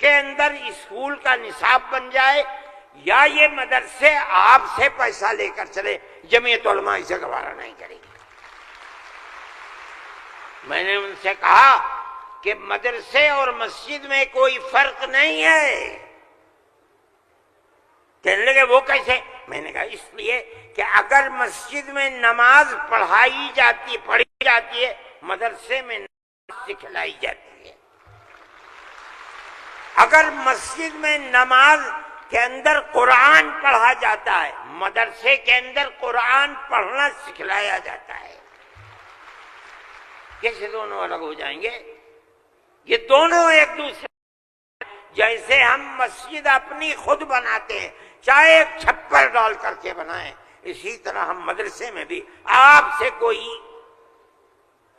کے اندر اسکول کا نصاب بن جائے، یا یہ مدرسے آپ سے پیسہ لے کر چلے، جمعیت علماء اسے گوارا نہیں کرے گی۔ میں نے ان سے کہا کہ مدرسے اور مسجد میں کوئی فرق نہیں ہے۔ کہنے لگے وہ کیسے؟ میں نے کہا اس لیے کہ اگر مسجد میں نماز پڑھی جاتی ہے، مدرسے میں نماز سکھلائی جاتی ہے۔ اگر مسجد میں نماز کے اندر قرآن پڑھا جاتا ہے، مدرسے کے اندر قرآن پڑھنا سکھلایا جاتا ہے۔ کیسے دونوں الگ ہو جائیں گے؟ یہ دونوں ایک دوسرے، جیسے ہم مسجد اپنی خود بناتے ہیں، چاہے ایک چھپر ڈال کر کے بنائیں، اسی طرح ہم مدرسے میں بھی آپ سے کوئی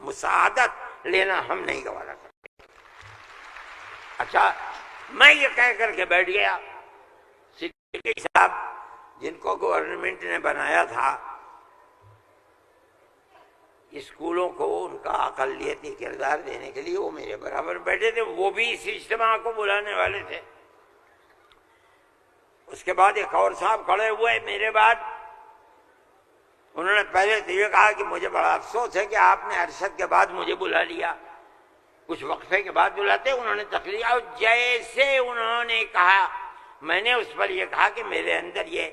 مساعدت لینا ہم نہیں گوارا کرتے۔ اچھا، میں یہ کہہ کر کے بیٹھ گیا، صدیقی صاحب جن کو گورنمنٹ نے بنایا تھا اسکولوں کو ان کا اقلیتی کردار دینے کے لیے، وہ میرے برابر بیٹھے تھے، وہ بھی اس اجتماع کو بلانے والے تھے۔ اس کے بعد ایک اور صاحب کھڑے ہوئے میرے بعد، انہوں نے پہلے تو یہ کہا کہ مجھے بڑا افسوس ہے کہ آپ نے ارشد کے بعد مجھے بلا لیا، کچھ وقفے کے بعد بلاتے۔ انہوں نے تقریر، اور جیسے انہوں نے کہا، میں نے اس پر یہ کہا کہ میرے اندر یہ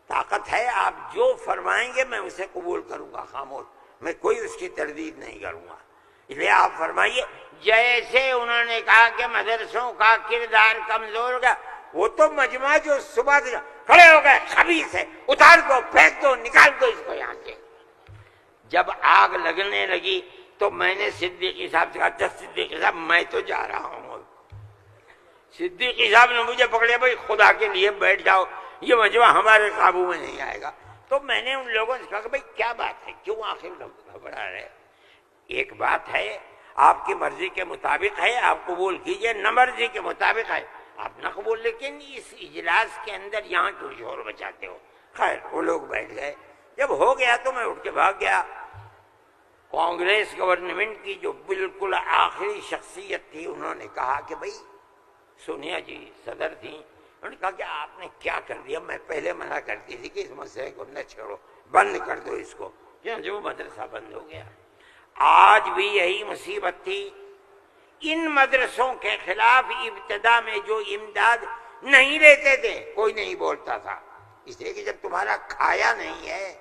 طاقت ہے، آپ جو فرمائیں گے میں اسے قبول کروں گا، خاموش، میں کوئی اس کی تردید نہیں کروں گا، اس لیے آپ فرمائیے۔ جیسے انہوں نے کہا کہ مدرسوں کا کردار کمزور ہوگا، وہ تو مجمع جو صبح سے کھڑے ہو گئے، خبیث ہے، اتار دو، پھینک دو، نکال دو اس کو یہاں سے۔ جب آگ لگنے لگی تو میں نے صدیقی صاحب سے کہا، صدیقی صاحب میں تو جا رہا ہوں۔ صدیقی صاحب نے مجھے پکڑیا، بھائی خدا کے لیے بیٹھ جاؤ، یہ مجمع ہمارے قابو میں نہیں آئے گا۔ تو میں نے ان لوگوں سے کہا کہ بھائی کیا بات ہے، کیوں آخر گھبرا رہے؟ ایک بات ہے، آپ کی مرضی کے مطابق ہے، آپ قبول کیجئے، نہ مرضی کے مطابق ہے آپ نہ قبول، لیکن اس اجلاس کے اندر یہاں تو شور بچاتے ہو۔ خیر وہ لوگ بیٹھ گئے، جب ہو گیا تو میں اٹھ کے بھاگ گیا۔ کانگریس گورنمنٹ کی جو بالکل آخری شخصیت تھی، انہوں نے کہا کہ بھائی سونیا جی صدر تھیں، انہوں نے کہا کہ آپ نے کیا کر دیا، میں پہلے منع کرتی تھی کہ اس مسئلے کو نہ چھوڑو، بند کر دو اس کو، جو مدرسہ بند ہو گیا۔ آج بھی یہی مصیبت تھی، ان مدرسوں کے خلاف ابتدا میں جو امداد نہیں لیتے تھے کوئی نہیں بولتا تھا، اس لیے کہ جب تمہارا کھایا نہیں ہے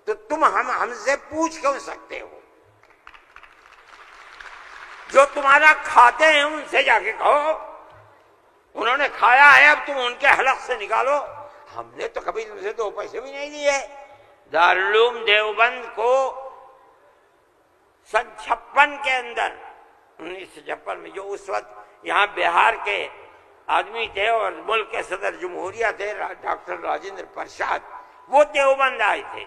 تو تم ہم سے پوچھ کیوں سکتے ہو؟ جو تمہارا کھاتے ہیں ان سے جا کے کہو، انہوں نے کھایا ہے اب تم ان کے حلق سے نکالو، ہم نے تو کبھی تم سے 2 پیسے بھی نہیں دیے۔ دارالعلوم دیوبند کو سن 56 کے اندر، 1956 میں، جو اس وقت یہاں بہار کے آدمی تھے اور ملک کے صدر جمہوریہ تھے ڈاکٹر راجندر پرساد، وہ دیوبند آئے تھے۔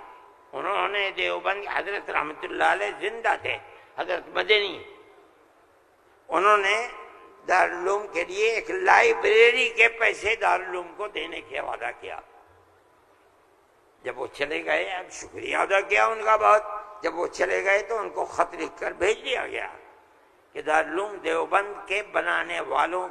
انہوں نے دیوبند، حضرت رحمت اللہ علیہ زندہ تھے، حضرت مدنی، انہوں نے دارالعلوم کے لیے ایک لائبریری کے پیسے دارالعلوم کو دینے کا وعدہ کیا۔ جب وہ چلے گئے، اب شکریہ ادا کیا ان کا بہت، جب وہ چلے گئے تو ان کو خط لکھ کر بھیج دیا گیا کہ دارالعلوم دیوبند کے بنانے والوں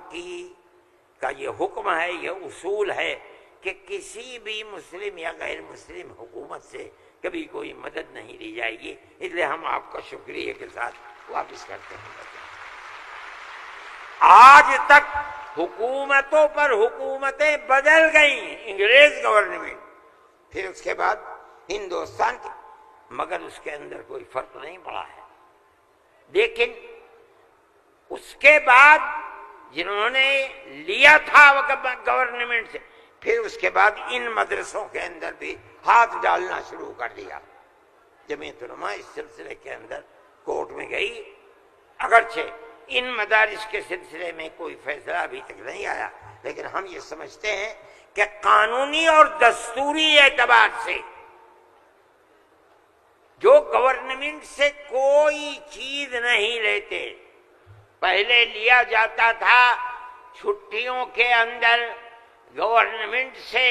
کا یہ حکم ہے، یہ اصول ہے کہ کسی بھی مسلم یا غیر مسلم حکومت سے کبھی کوئی مدد نہیں لی جائے گی، اس لیے ہم آپ کا شکریہ کے ساتھ واپس کرتے ہیں۔ آج تک حکومتوں پر حکومتیں بدل گئیں، انگریز گورنمنٹ، پھر اس کے بعد ہندوستان کی، مگر اس کے اندر کوئی فرق نہیں پڑا ہے۔ لیکن اس کے بعد جنہوں نے لیا تھا گورنمنٹ سے، پھر اس کے بعد ان مدرسوں کے اندر بھی ہاتھ ڈالنا شروع کر دیا۔ جمعیت علماء اس سلسلے کے اندر کورٹ میں گئی، اگرچہ ان مدارس کے سلسلے میں کوئی فیصلہ ابھی تک نہیں آیا، لیکن ہم یہ سمجھتے ہیں کہ قانونی اور دستوری اعتبار سے جو گورنمنٹ سے کوئی چیز نہیں لیتے، پہلے لیا جاتا تھا چھٹیوں کے اندر گورنمنٹ سے،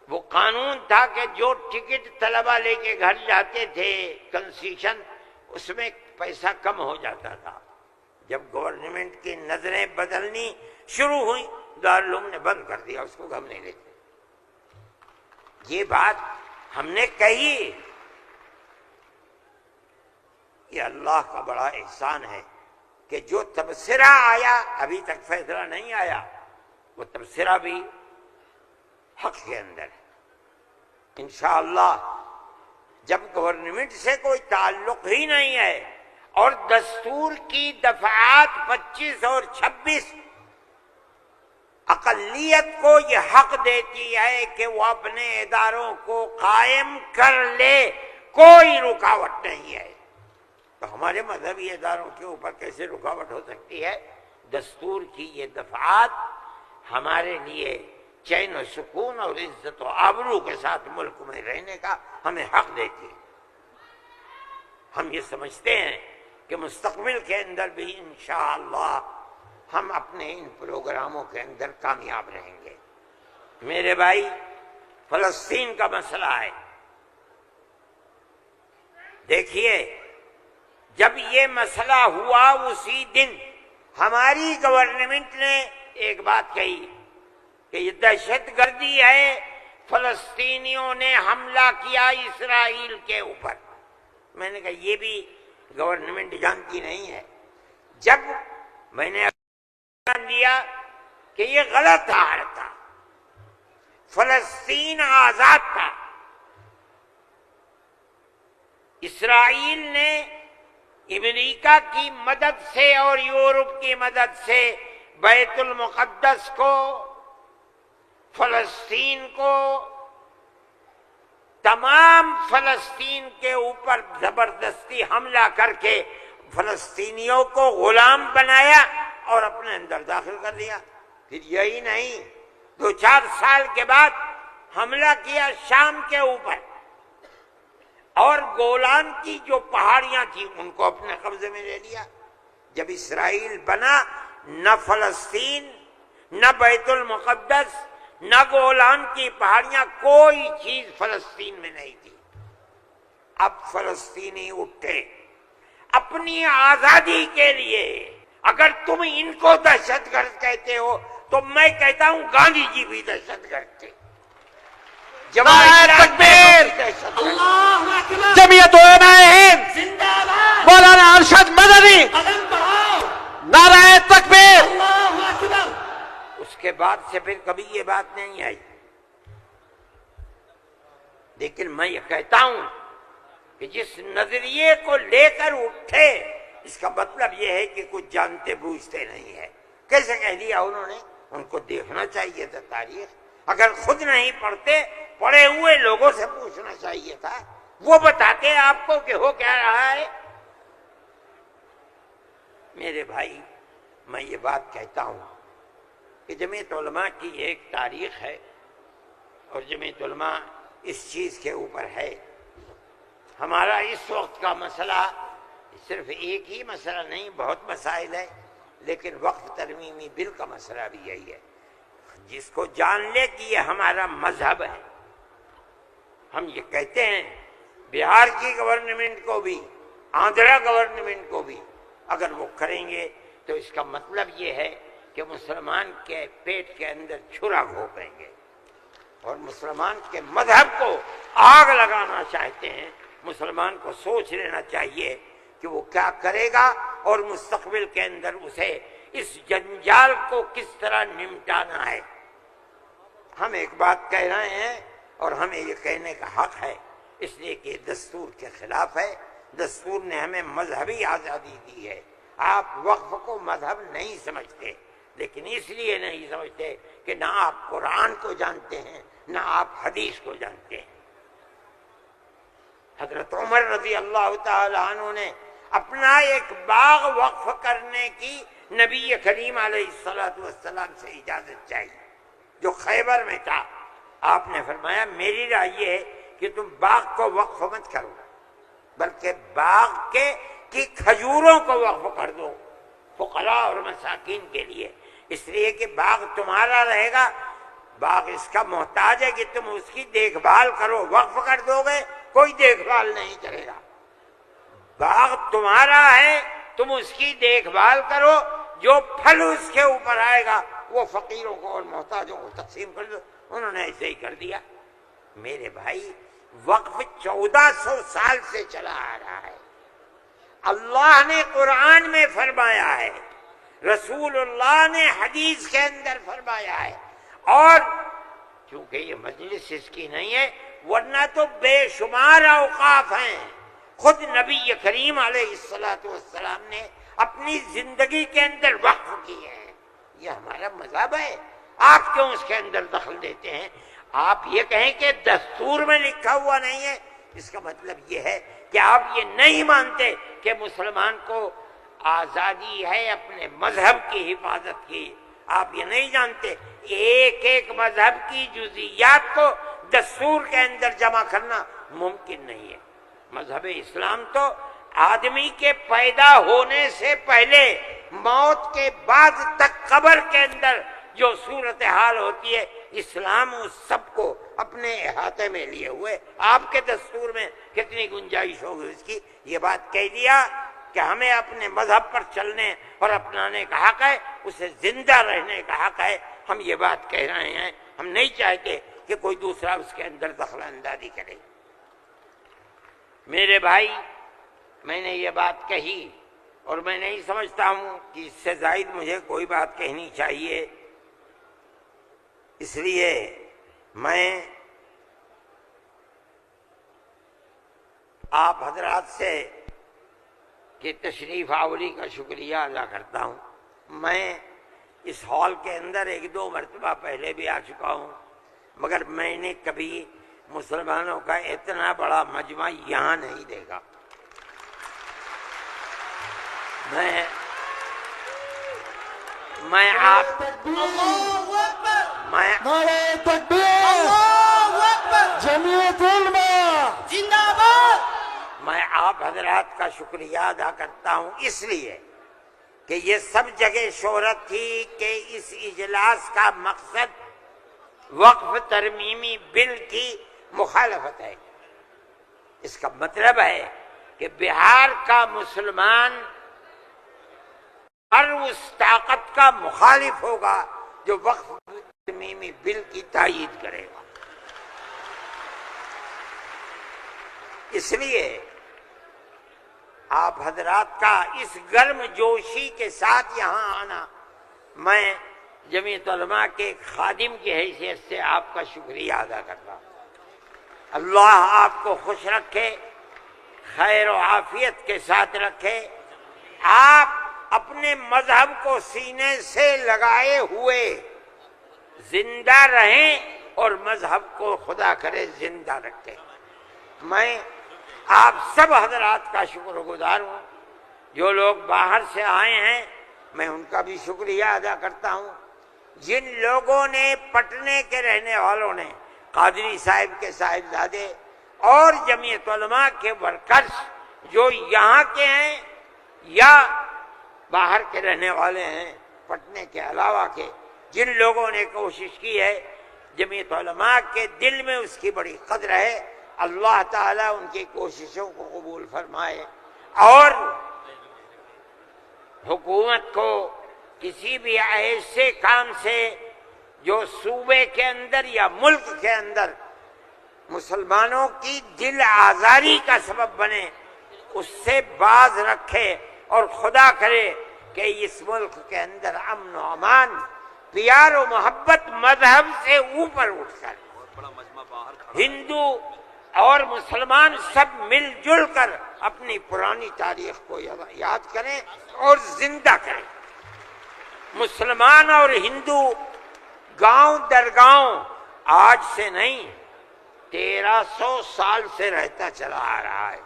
وہ قانون تھا کہ جو ٹکٹ طلبہ لے کے گھر جاتے تھے کنسیشن، اس میں پیسہ کم ہو جاتا تھا، جب گورنمنٹ کی نظریں بدلنی شروع ہوئی دارالعلوم نے بند کر دیا، اس کو ہم نہیں لیتے۔ یہ بات ہم نے کہی، یہ اللہ کا بڑا احسان ہے کہ جو تبصرہ آیا، ابھی تک فیصلہ نہیں آیا، وہ تبصرہ بھی حق کے اندر ہے۔ انشاءاللہ جب گورنمنٹ سے کوئی تعلق ہی نہیں ہے اور دستور کی دفعات 25 اور 26 اقلیت کو یہ حق دیتی ہے کہ وہ اپنے اداروں کو قائم کر لے، کوئی رکاوٹ نہیں ہے، تو ہمارے مذہبی اداروں کے اوپر کیسے رکاوٹ ہو سکتی ہے؟ دستور کی یہ دفعات ہمارے لیے چین و سکون اور عزت و آبرو کے ساتھ ملک میں رہنے کا ہمیں حق دیتی ہے۔ ہم یہ سمجھتے ہیں کہ مستقبل کے اندر بھی انشاءاللہ ہم اپنے ان پروگراموں کے اندر کامیاب رہیں گے۔ میرے بھائی، فلسطین کا مسئلہ ہے، دیکھیے جب یہ مسئلہ ہوا اسی دن ہماری گورنمنٹ نے ایک بات کہی کہ یہ دہشت گردی ہے، فلسطینیوں نے حملہ کیا اسرائیل کے اوپر۔ میں نے کہا یہ بھی گورنمنٹ جانتی نہیں ہے۔ جب میں نے لیا کہ یہ غلط حالت تھا، فلسطین آزاد تھا، اسرائیل نے امریکہ کی مدد سے اور یورپ کی مدد سے بیت المقدس کو، فلسطین کو، تمام فلسطین کے اوپر زبردستی حملہ کر کے فلسطینیوں کو غلام بنایا اور اپنے اندر داخل کر دیا۔ پھر یہی نہیں، 2-4 سال کے بعد حملہ کیا شام کے اوپر، اور گولان کی جو پہاڑیاں تھیں ان کو اپنے قبضے میں لے لیا۔ جب اسرائیل بنا، نہ فلسطین، نہ بیت المقدس، نہ گولان کی پہاڑیاں، کوئی چیز فلسطین میں نہیں تھی۔ اب فلسطینی اٹھے اپنی آزادی کے لیے۔ اگر تم ان کو دہشت گرد کہتے ہو تو میں کہتا ہوں گاندھی جی بھی دہشت گرد تھے۔ جمعیت علماء ہند مولانا ارشد مدنی، نعرہ تکبیر۔ اس کے بعد سے پھر کبھی یہ بات نہیں آئی، لیکن میں یہ کہتا ہوں کہ جس نظریے کو لے کر اٹھے، اس کا مطلب یہ ہے کہ کچھ جانتے بوجھتے نہیں ہے۔ کیسے کہہ دیا انہوں نے؟ ان کو دیکھنا چاہیے تھا تاریخ، اگر خود نہیں پڑھتے پڑھے ہوئے لوگوں سے پوچھنا چاہیے تھا، وہ بتاتے آپ کو کہ ہو کیا رہا ہے۔ میرے بھائی، میں یہ بات کہتا ہوں کہ جمعیت علماء کی ایک تاریخ ہے، اور جمعیت علماء اس چیز کے اوپر ہے۔ ہمارا اس وقت کا مسئلہ صرف ایک ہی مسئلہ نہیں، بہت مسائل ہے، لیکن وقف ترمیمی بل کا مسئلہ بھی یہی ہے۔ جس کو جان لے کہ یہ ہمارا مذہب ہے، ہم یہ کہتے ہیں بہار کی گورنمنٹ کو بھی، آندھرا گورنمنٹ کو بھی اگر وہ کریں گے تو اس کا مطلب یہ ہے کہ مسلمان کے پیٹ کے اندر چھرا گھونپیں گے اور مسلمان کے مذہب کو آگ لگانا چاہتے ہیں۔ مسلمان کو سوچ لینا چاہیے کہ وہ کیا کرے گا اور مستقبل کے اندر اسے اس جنجال کو کس طرح نمٹانا ہے۔ ہم ایک بات کہہ رہے ہیں اور ہمیں یہ کہنے کا حق ہے، اس لیے کہ دستور کے خلاف ہے۔ دستور نے ہمیں مذہبی آزادی دی ہے۔ آپ وقف کو مذہب نہیں سمجھتے، لیکن اس لیے نہیں سمجھتے کہ نہ آپ قرآن کو جانتے ہیں نہ آپ حدیث کو جانتے ہیں۔ حضرت عمر رضی اللہ تعالی عنہ نے اپنا ایک باغ وقف کرنے کی نبی کریم علیہ السلام سے اجازت چاہیے، جو خیبر میں تھا۔ آپ نے فرمایا میری رائے یہ ہے کہ تم باغ کو وقف مت کرو، بلکہ باغ کی کھجوروں کو وقف کر دو فقراء اور مساکین کے لیے، اس لیے کہ باغ تمہارا رہے گا۔ باغ اس کا محتاج ہے کہ تم اس کی دیکھ بھال کرو، وقف کر دو گے کوئی دیکھ بھال نہیں کرے گا۔ باغ تمہارا ہے، تم اس کی دیکھ بھال کرو، جو پھل اس کے اوپر آئے گا وہ فقیروں کو اور محتاجوں کو تقسیم کر دو۔ انہوں نے ایسے ہی کر دیا۔ میرے بھائی، وقف 1400 سال سے چلا آ رہا ہے۔ اللہ نے قرآن میں فرمایا ہے، رسول اللہ نے حدیث کے اندر فرمایا ہے، اور چونکہ یہ مجلس اس کی نہیں ہے، ورنہ تو بے شمار اوقاف ہیں۔ خود نبی کریم علیہ السلام نے اپنی زندگی کے اندر وقف کیے ہیں۔ یہ ہمارا مذہب ہے، آپ کیوں اس کے اندر دخل دیتے ہیں؟ آپ یہ کہیں کہ دستور میں لکھا ہوا نہیں ہے، اس کا مطلب یہ ہے کہ آپ یہ نہیں مانتے کہ مسلمان کو آزادی ہے اپنے مذہب کی حفاظت کی۔ آپ یہ نہیں جانتے ایک ایک مذہب کی جزئیات کو دستور کے اندر جمع کرنا ممکن نہیں ہے۔ مذہب اسلام تو آدمی کے پیدا ہونے سے پہلے موت کے بعد تک قبر کے اندر جو صورتحال ہوتی ہے، اسلام اس سب کو اپنے احاطے میں لیے ہوئے۔ آپ کے دستور میں کتنی گنجائش ہوگی اس کی؟ یہ بات کہہ دیا کہ ہمیں اپنے مذہب پر چلنے اور اپنانے کا حق ہے، اسے زندہ رہنے کا حق ہے۔ ہم یہ بات کہہ رہے ہیں، ہم نہیں چاہتے کہ کوئی دوسرا اس کے اندر دخل اندازی کرے۔ میرے بھائی، میں نے یہ بات کہی اور میں نہیں سمجھتا ہوں کہ اس سے زائد مجھے کوئی بات کہنی چاہیے، اس لیے میں آپ حضرات سے کہ تشریف آوری کا شکریہ ادا کرتا ہوں۔ میں اس ہال کے اندر ایک دو مرتبہ پہلے بھی آ چکا ہوں، مگر میں نے کبھی مسلمانوں کا اتنا بڑا مجمع یہاں نہیں دیکھا۔ میں آپ نعرہ تکبیر، جمعیت علماء زندہ باد۔ میں آپ حضرات کا شکریہ ادا کرتا ہوں اس لیے کہ یہ سب جگہ شہرت تھی کہ اس اجلاس کا مقصد وقف ترمیمی بل کی مخالفت ہے۔ اس کا مطلب ہے کہ بہار کا مسلمان ہر اس طاقت کا مخالف ہوگا جو وقف ترمیمی بل کی تائید کرے گا۔ اس لیے آپ حضرات کا اس گرم جوشی کے ساتھ یہاں آنا، میں جمعیت علماء کے خادم کی حیثیت سے آپ کا شکریہ ادا کرتا ہوں۔ اللہ آپ کو خوش رکھے، خیر و عافیت کے ساتھ رکھے، آپ اپنے مذہب کو سینے سے لگائے ہوئے زندہ رہیں اور مذہب کو خدا کرے زندہ رکھے۔ میں آپ سب حضرات کا شکر گزار ہوں۔ جو لوگ باہر سے آئے ہیں میں ان کا بھی شکریہ ادا کرتا ہوں۔ جن لوگوں نے پٹنے کے رہنے والوں نے، قادری صاحب کے صاحبزادے اور جمعیت علماء کے ورکرز جو یہاں کے ہیں یا باہر کے رہنے والے ہیں پٹنے کے علاوہ کے، جن لوگوں نے کوشش کی ہے، جمعیت علماء کے دل میں اس کی بڑی قدر ہے۔ اللہ تعالیٰ ان کی کوششوں کو قبول فرمائے اور حکومت کو کسی بھی ایسے کام سے جو صوبے کے اندر یا ملک کے اندر مسلمانوں کی دل آزاری کا سبب بنے، اس سے باز رکھے، اور خدا کرے کہ اس ملک کے اندر امن و امان، پیار و محبت مذہب سے اوپر اٹھ کر ہندو اور مسلمان سب مل جل کر اپنی پرانی تاریخ کو یاد کریں اور زندہ کریں۔ مسلمان اور ہندو گاؤں در گاؤں آج سے نہیں 1300 سال سے رہتا چلا آ رہا ہے،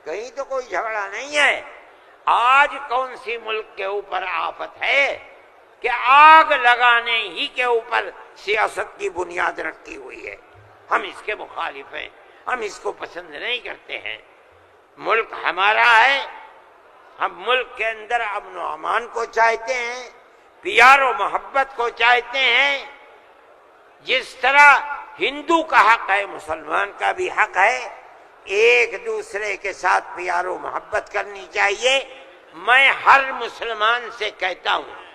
کہیں تو کوئی جھگڑا نہیں ہے۔ آج کون سی ملک کے اوپر آفت ہے کہ آگ لگانے ہی کے اوپر سیاست کی بنیاد رکھی ہوئی ہے۔ ہم اس کے مخالف ہیں، ہم اس کو پسند نہیں کرتے ہیں۔ ملک ہمارا ہے، ہم ملک کے اندر امن و امان کو چاہتے ہیں، پیار و محبت کو چاہتے ہیں۔ جس طرح ہندو کا حق ہے مسلمان کا بھی حق ہے، ایک دوسرے کے ساتھ پیار و محبت کرنی چاہیے۔ میں ہر مسلمان سے کہتا ہوں